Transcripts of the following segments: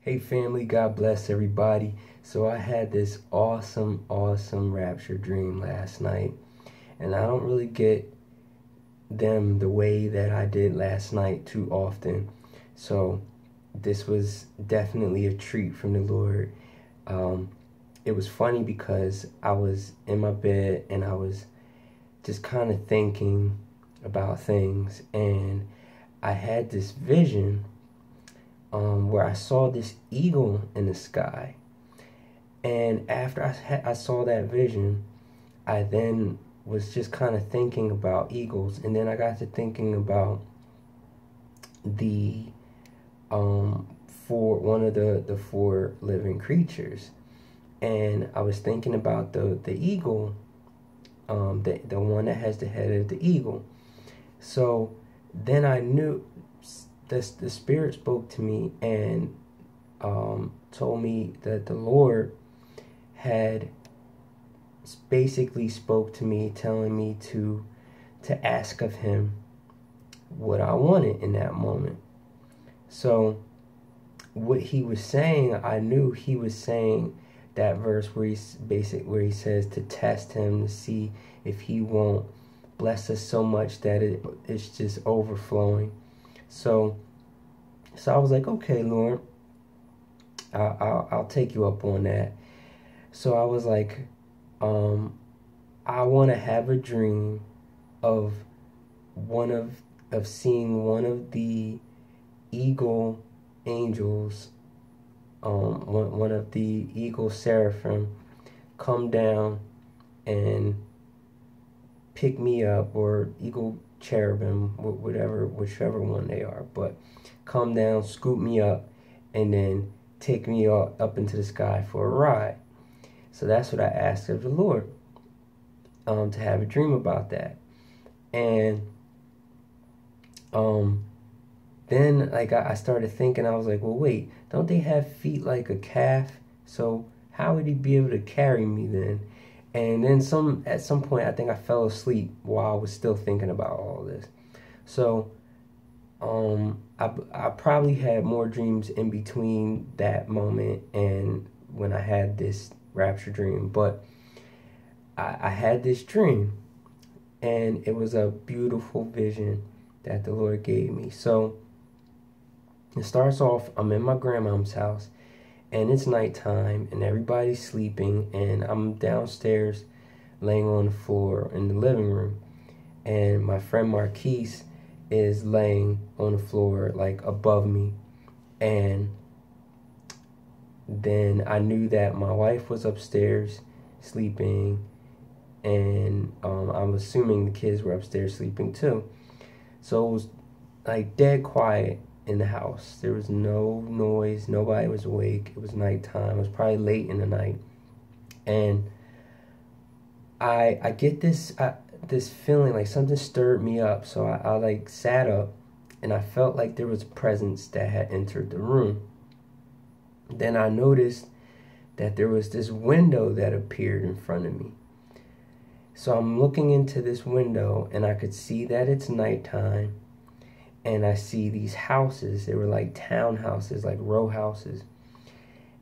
Hey family, God bless everybody. So I had this awesome rapture dream last night, and I don't really get them the way that I did last night too often. So this was definitely a treat from the Lord. Um, it was funny because I was in my bed and I was just kind of thinking about things, and I had this vision where I saw this eagle in the sky. And after I saw that vision, I then was just kind of thinking about eagles. And then I got to thinking about the for one of the four living creatures. And I was thinking about the eagle, the one that has the head of the eagle. So then I knew the Spirit spoke to me and told me that the Lord had basically spoke to me, telling me to ask of Him what I wanted in that moment. So what He was saying, I knew He was saying that verse where he says to test Him to see if He won't bless us so much that it's just overflowing. So I was like, okay, Lord, I'll take you up on that. So I was like, I want to have a dream of seeing one of the eagle angels, one of the eagle seraphim, come down and pick me up, or eagle cherubim, whichever one they are, but come down, scoop me up, and then take me up into the sky for a ride. So that's what I asked of the Lord, to have a dream about that. And then like I started thinking, I was like, well, wait, don't they have feet like a calf? So how would He be able to carry me then? And then at some point, I think I fell asleep while I was still thinking about all this. So I probably had more dreams in between that moment and when I had this rapture dream, but I had this dream, and it was a beautiful vision that the Lord gave me. So it starts off, I'm in my grandmom's house, and it's nighttime, and everybody's sleeping, and I'm downstairs laying on the floor in the living room, and my friend Marquise is laying on the floor like above me. And then I knew that my wife was upstairs sleeping, and I'm assuming the kids were upstairs sleeping too. So it was like dead quiet in the house. There was no noise, nobody was awake. It was nighttime. It was probably late in the night. And I get this feeling like something stirred me up. So I like sat up, and I felt like there was a presence that had entered the room. Then I noticed that there was this window that appeared in front of me. So I'm looking into this window, and I could see that it's nighttime, and I see these houses. They were like townhouses, like row houses.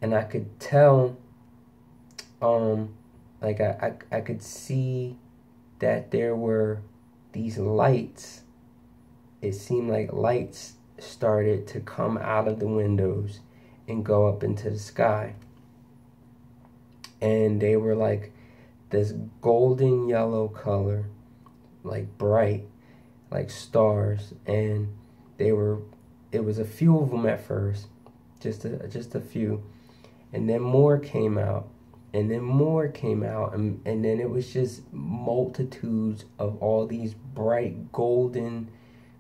And I could tell, like I could see that there were these lights. It seemed like lights started to come out of the windows and go up into the sky. And they were like this golden yellow color, like bright, like stars. And it was a few of them at first, just a few. And then more came out, and then more came out, and then it was just multitudes of all these bright golden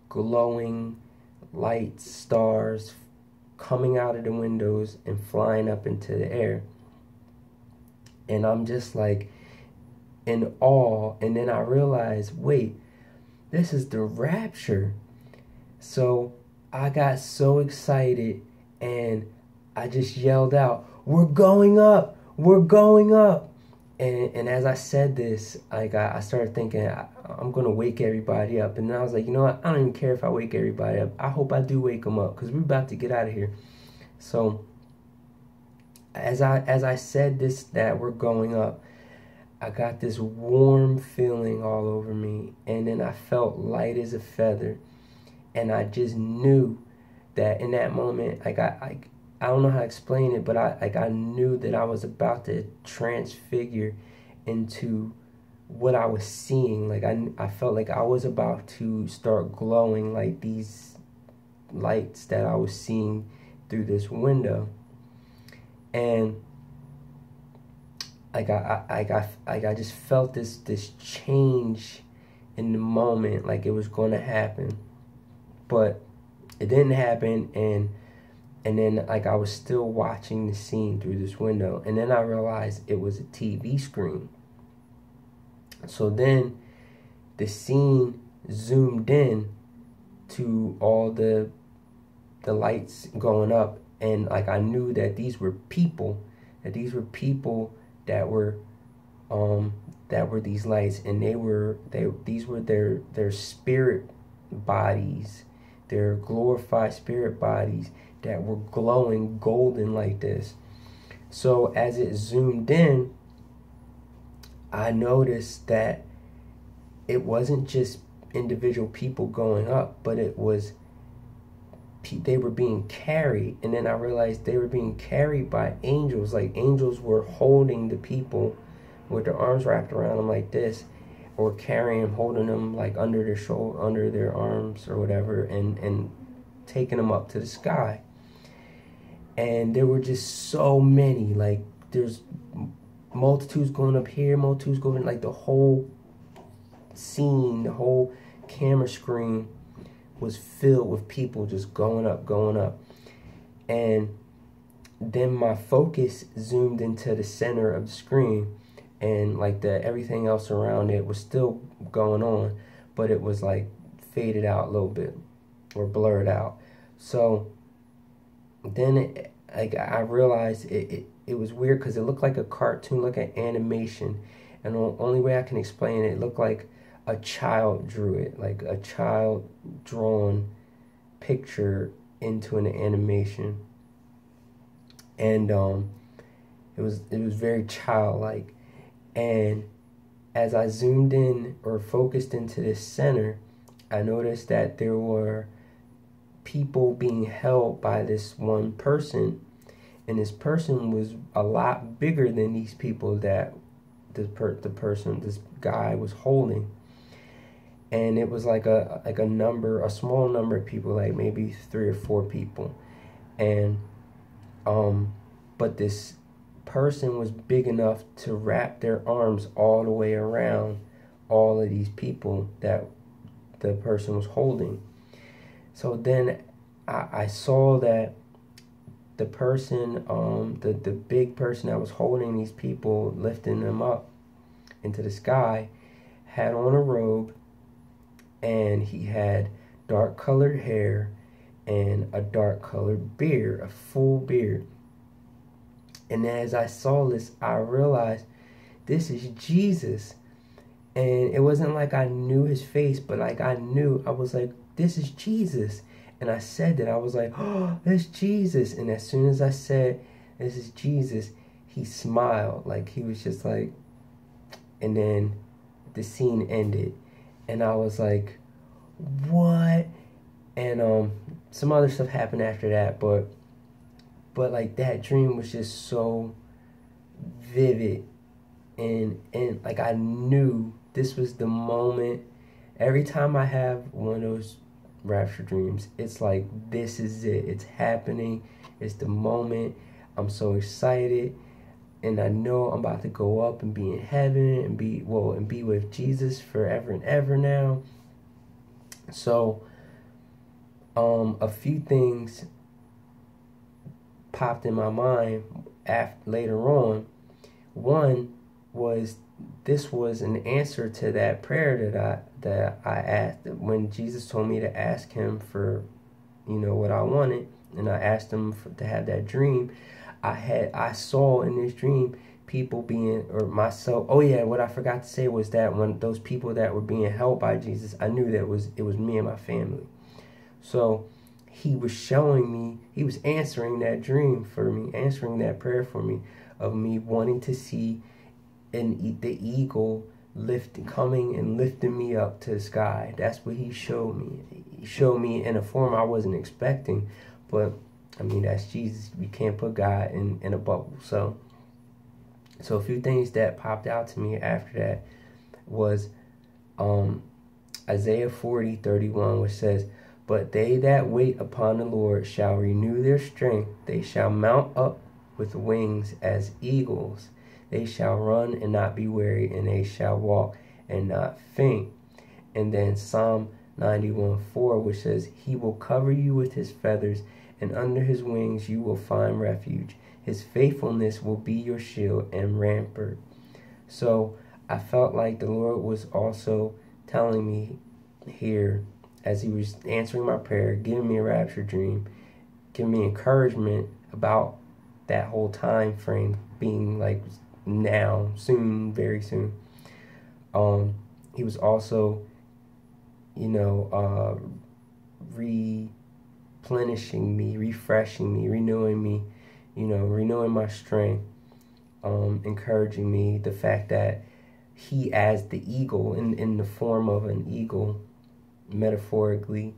glowing lights, stars, coming out of the windows and flying up into the air. And I'm just like in awe. And then I realized, wait, this is the rapture. So I got so excited, and I just yelled out, "We're going up! We're going up!" And as I said this, like I started thinking, I'm gonna wake everybody up. And then I was like, you know what? I don't even care if I wake everybody up. I hope I do wake them up, because we're about to get out of here. So as I said this, that we're going up, I got this warm feeling all over me, and then I felt light as a feather, and I just knew that in that moment, I don't know how to explain it, but I knew that I was about to transfigure into what I was seeing. Like I felt like I was about to start glowing like these lights that I was seeing through this window. And I just felt this change in the moment, like it was going to happen, but it didn't happen. And then like I was still watching the scene through this window, and then I realized it was a TV screen. So then the scene zoomed in to all the lights going up, and like I knew that these were people, that were these lights, and these were their spirit bodies, their glorified spirit bodies that were glowing golden like this. So as it zoomed in, I noticed that it wasn't just individual people going up, but it was they were being carried. And then I realized they were being carried by angels. Like angels were holding the people with their arms wrapped around them like this, or carrying them, holding them like under their shoulder, under their arms or whatever, and taking them up to the sky. And there were just so many, like there's multitudes going up here, multitudes going, like the whole scene, the whole camera screen was filled with people just going up. And then my focus zoomed into the center of the screen, and like everything else around it was still going on, but it was like faded out a little bit or blurred out. So then I realized it was weird, because it looked like a cartoon, like an animation, and the only way I can explain it looked like a child drew it, like a child drawn picture into an animation. And it was very childlike. And as I zoomed in or focused into this center, I noticed that there were people being held by this one person, and this person was a lot bigger than these people that this guy was holding. And it was like a small number of people, like maybe 3 or 4 people. And but this person was big enough to wrap their arms all the way around all of these people that the person was holding. So then I saw that the person, the big person that was holding these people, lifting them up into the sky, had on a robe, and he had dark colored hair and a dark colored beard, a full beard. And as I saw this, I realized this is Jesus. And it wasn't like I knew his face, but like I was like, this is Jesus. And I said that, I was like, oh, that's Jesus. And as soon as I said, this is Jesus, he smiled. Like he was just like, and then the scene ended. And I was like, what? And some other stuff happened after that, but like that dream was just so vivid, and like I knew this was the moment. Every time I have one of those rapture dreams, it's like, this is it, it's happening, it's the moment. I'm so excited, and I know I'm about to go up and be in heaven and be with Jesus forever and ever now. So a few things popped in my mind later on. One was, this was an answer to that prayer that I asked when Jesus told me to ask him for, what I wanted, and I asked him to have that dream. I saw in this dream people being, or myself. Oh yeah, what I forgot to say was that when those people that were being held by Jesus, I knew that it was me and my family. So he was showing me, he was answering that dream for me, answering that prayer for me, of me wanting to see the eagle coming and lifting me up to the sky. That's what he showed me. He showed me in a form I wasn't expecting, but I mean, that's Jesus. We can't put God in a bubble. So a few things that popped out to me after that was Isaiah 40:31, which says, "But they that wait upon the Lord shall renew their strength. They shall mount up with wings as eagles. They shall run and not be weary, and they shall walk and not faint." And then Psalm 91:4, which says, "He will cover you with his feathers, and under his wings you will find refuge. His faithfulness will be your shield and rampart." So I felt like the Lord was also telling me here, as he was answering my prayer, giving me a rapture dream, giving me encouragement about that whole time frame being like now, soon, very soon. He was also, replenishing me, refreshing me, renewing me, renewing my strength, encouraging me, the fact that he, as the eagle, in the form of an eagle, metaphorically,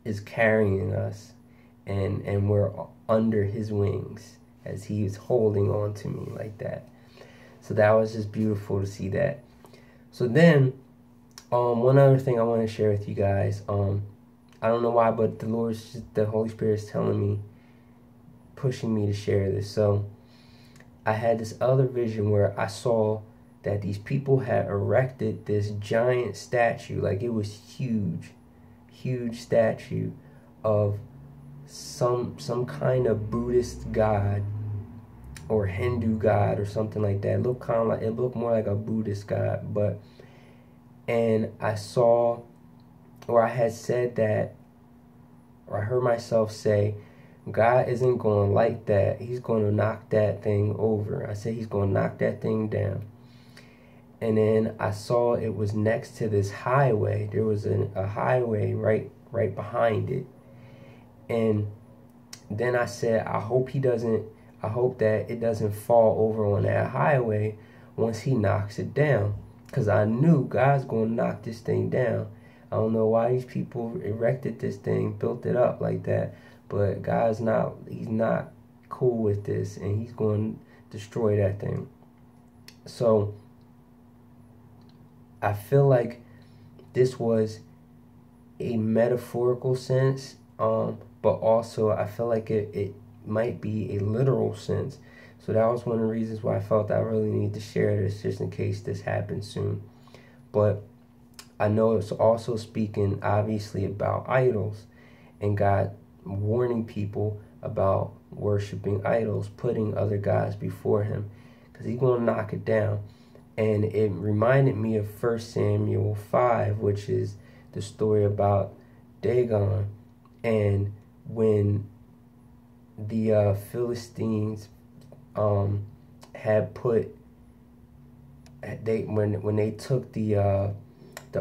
is carrying us, and we're under his wings as he is holding on to me like that. So that was just beautiful to see that. So then, one other thing I want to share with you guys. I don't know why, but the Holy Spirit is telling me, pushing me to share this. So I had this other vision where I saw that these people had erected this giant statue, like it was huge statue of some kind of Buddhist god or Hindu god or something like that. It looked more like a Buddhist god, and I saw, or I had said that, or I heard myself say, God isn't going to like that. He's going to knock that thing over. I said he's going to knock that thing down. And then I saw it was next to this highway. There was a highway right behind it. And then I said, I hope that it doesn't fall over on that highway once he knocks it down. Because I knew God's going to knock this thing down. I don't know why these people erected this thing, built it up like that. But he's not cool with this, and he's going to destroy that thing. So I feel like this was a metaphorical sense, but also I feel like it might be a literal sense. So that was one of the reasons why I felt I really need to share this, just in case this happens soon. But I know it's also speaking obviously about idols, and God warning people about worshiping idols, putting other gods before him, because he's going to knock it down. And it reminded me of 1 Samuel 5, which is the story about Dagon, and when the Philistines had put, when they took the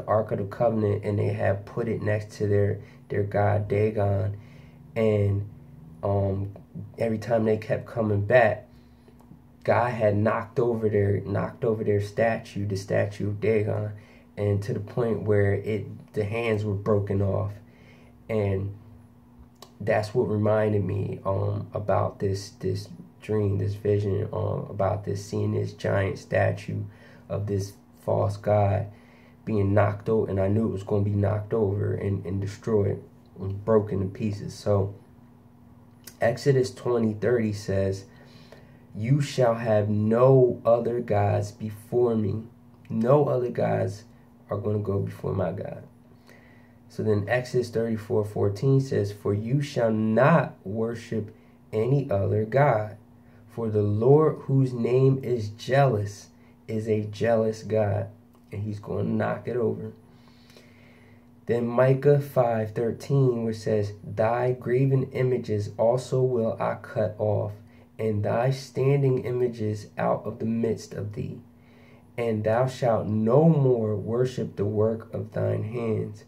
Ark of the Covenant and they had put it next to their god Dagon, and every time they kept coming back, God had knocked over their statue, the statue of Dagon, and to the point where the hands were broken off. And that's what reminded me about this dream, this vision, about seeing this giant statue of this false god being knocked over, and I knew it was going to be knocked over and destroyed and broken in pieces. So Exodus 20:30 says, "You shall have no other gods before me." No other gods are going to go before my God. So then Exodus 34:14 says, "For you shall not worship any other god, for the Lord, whose name is jealous, is a jealous God," and he's going to knock it over. Then Micah 5:13, which says, "Thy graven images also will I cut off, and thy standing images out of the midst of thee. And thou shalt no more worship the work of thine hands."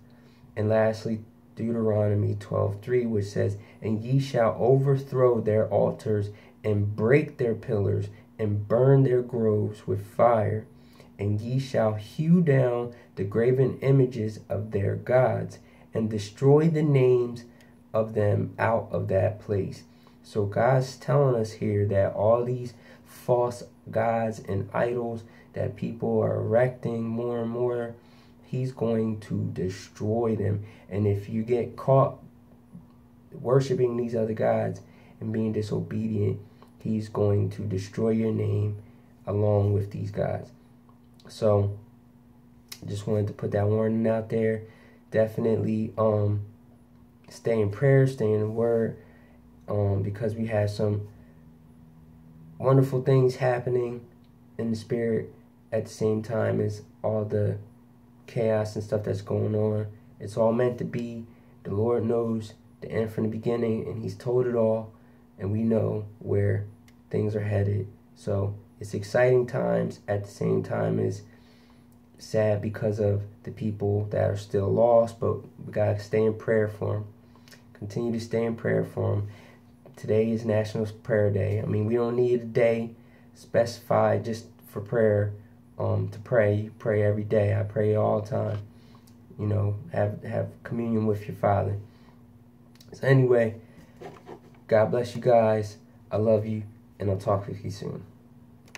And lastly, Deuteronomy 12:3, which says, "And ye shall overthrow their altars and break their pillars and burn their groves with fire. And ye shall hew down the graven images of their gods and destroy the names of them out of that place." So God's telling us here that all these false gods and idols that people are erecting more and more, he's going to destroy them. And if you get caught worshiping these other gods and being disobedient, he's going to destroy your name along with these gods. So just wanted to put that warning out there. Definitely stay in prayer, stay in the word, because we have some wonderful things happening in the spirit at the same time as all the chaos and stuff that's going on. It's all meant to be. The Lord knows the end from the beginning, and he's told it all, and we know where things are headed. So it's exciting times at the same time as sad because of the people that are still lost, but we gotta stay in prayer for them. Continue to stay in prayer for them. Today is National Prayer Day. I mean, we don't need a day specified just for prayer. To pray, you pray every day. I pray all the time. You know, have communion with your Father. So anyway, God bless you guys. I love you, and I'll talk with you soon.